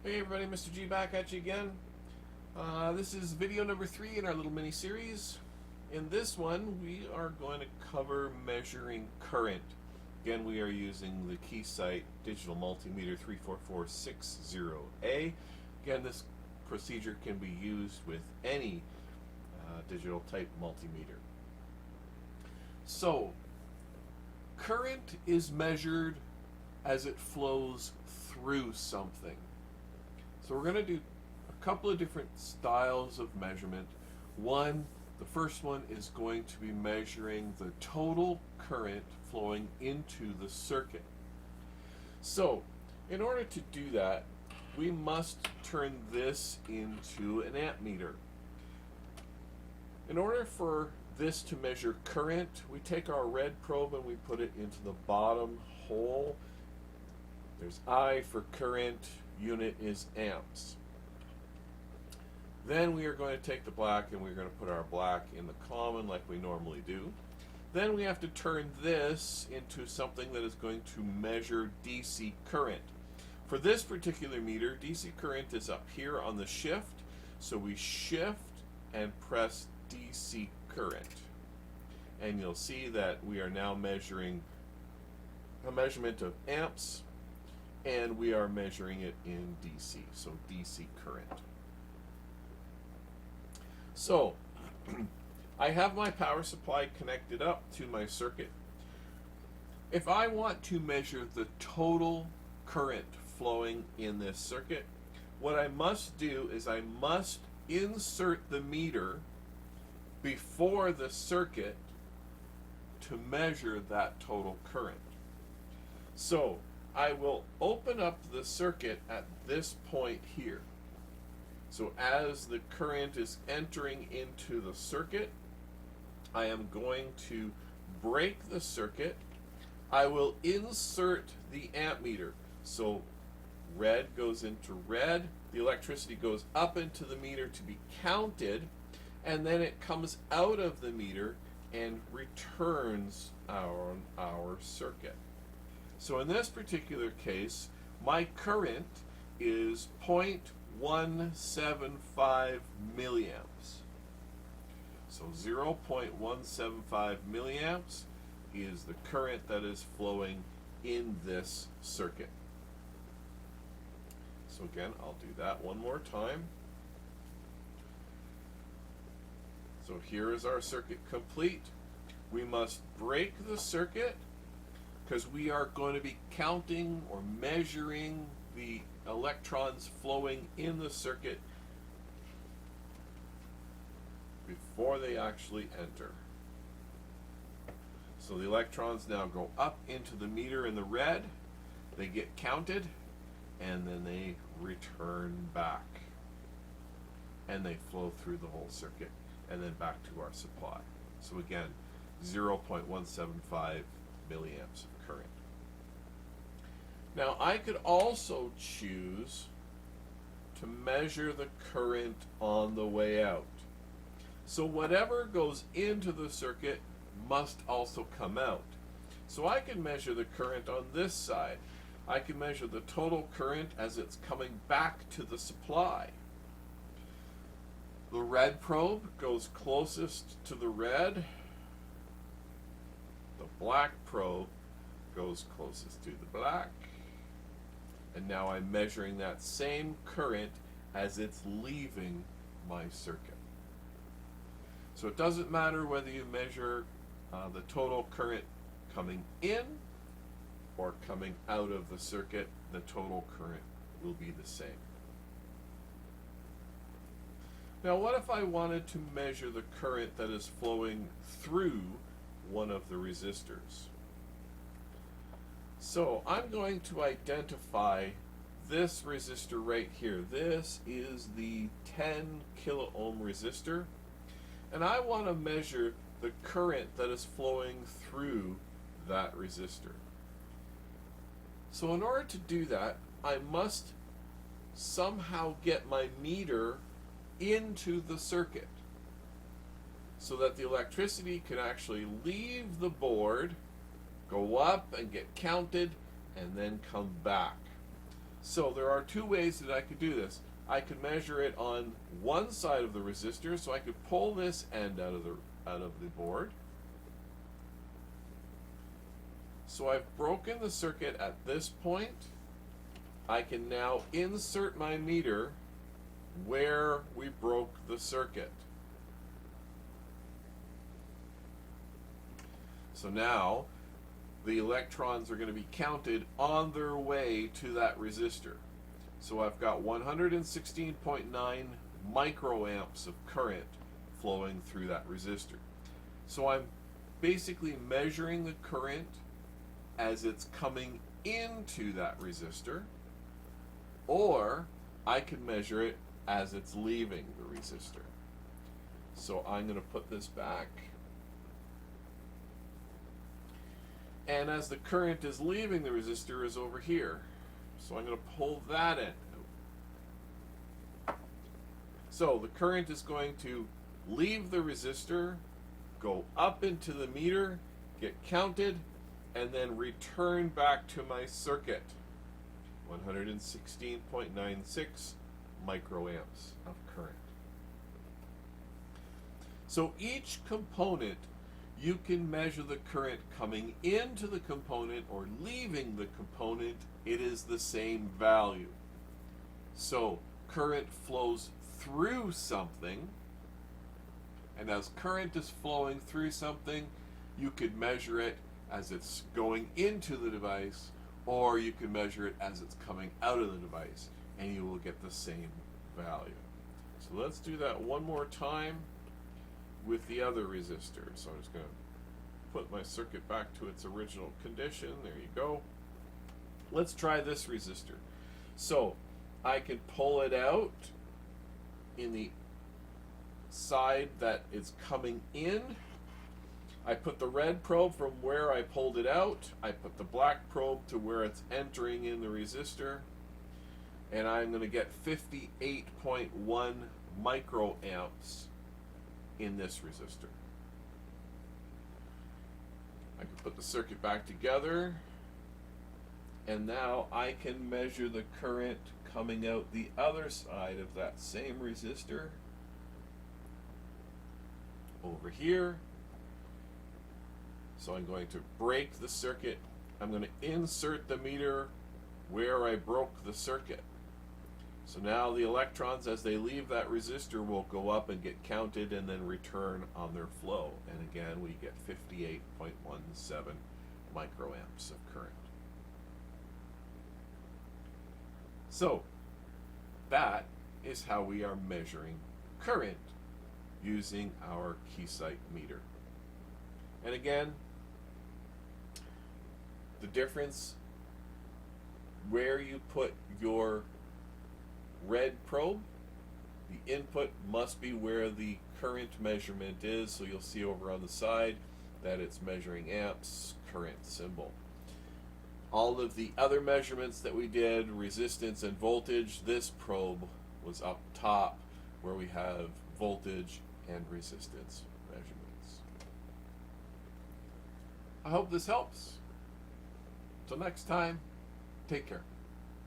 Hey everybody, Mr. G back at you again. This is video number 3 in our little mini series. In this one, we are going to cover measuring current. Again, we are using the Keysight Digital Multimeter 34460A. Again, this procedure can be used with any digital type multimeter. So, current is measured as it flows through something. So we're going to do a couple of different styles of measurement. The first one is going to be measuring the total current flowing into the circuit. So in order to do that, we must turn this into an ammeter. In order for this to measure current, we take our red probe and we put it into the bottom hole. There's I for current, unit is amps. Then we are going to take the black and we're going to put our black in the common like we normally do. Then we have to turn this into something that is going to measure DC current. For this particular meter, DC current is up here on the shift, so we shift and press DC current. And you'll see that we are now measuring a measurement of amps, and we are measuring it in DC, so DC current. So I have my power supply connected up to my circuit. If I want to measure the total current flowing in this circuit, what I must do is I must insert the meter before the circuit to measure that total current. So I will open up the circuit at this point here. So as the current is entering into the circuit, I am going to break the circuit. I will insert the ammeter. So red goes into red, the electricity goes up into the meter to be counted, and then it comes out of the meter and returns our circuit. So in this particular case, my current is 0.175 milliamps. So 0.175 milliamps is the current that is flowing in this circuit. So again, I'll do that one more time. So here is our circuit complete. We must break the circuit because we are going to be counting or measuring the electrons flowing in the circuit before they actually enter. So the electrons now go up into the meter in the red, they get counted, and then they return back. And they flow through the whole circuit and then back to our supply. So again, 0.175 milliamps of current. Now I could also choose to measure the current on the way out. So whatever goes into the circuit must also come out. So I can measure the current on this side. I can measure the total current as it's coming back to the supply. The red probe goes closest to the red. The black probe goes closest to the black. And now I'm measuring that same current as it's leaving my circuit. So it doesn't matter whether you measure the total current coming in or coming out of the circuit, the total current will be the same. Now what if I wanted to measure the current that is flowing through one of the resistors? So I'm going to identify this resistor right here. This is the 10 kilo ohm resistor, and I want to measure the current that is flowing through that resistor. So in order to do that, I must somehow get my meter into the circuit so that the electricity can actually leave the board, go up and get counted, and then come back. So there are two ways that I could do this. I could measure it on one side of the resistor, so I could pull this end out of the board. So I've broken the circuit at this point. I can now insert my meter where we broke the circuit. So now the electrons are going to be counted on their way to that resistor. So I've got 116.9 microamps of current flowing through that resistor. So I'm basically measuring the current as it's coming into that resistor, or I can measure it as it's leaving the resistor. So I'm going to put this back. And as the current is leaving the resistor is over here. So I'm going to pull that in. So the current is going to leave the resistor, go up into the meter, get counted, and then return back to my circuit. 116.96 microamps of current. So each component, you can measure the current coming into the component or leaving the component. It is the same value. So current flows through something, and as current is flowing through something, you could measure it as it's going into the device, or you can measure it as it's coming out of the device, and you will get the same value. So let's do that one more time with the other resistor. So I'm just going to put my circuit back to its original condition. There you go. Let's try this resistor. So I can pull it out in the side that is coming in. I put the red probe from where I pulled it out. I put the black probe to where it's entering in the resistor. And I'm going to get 58.1 microamps in this resistor. I can put the circuit back together, and now I can measure the current coming out the other side of that same resistor over here. So I'm going to break the circuit. I'm going to insert the meter where I broke the circuit. So now the electrons, as they leave that resistor, will go up and get counted and then return on their flow. And again, we get 58.17 microamps of current. So that is how we are measuring current using our Keysight meter. And again, the difference where you put your red probe, the input must be where the current measurement is. So you'll see over on the side that it's measuring amps, current symbol. All of the other measurements that we did, resistance and voltage, this probe was up top where we have voltage and resistance measurements. I hope this helps. Till next time, take care.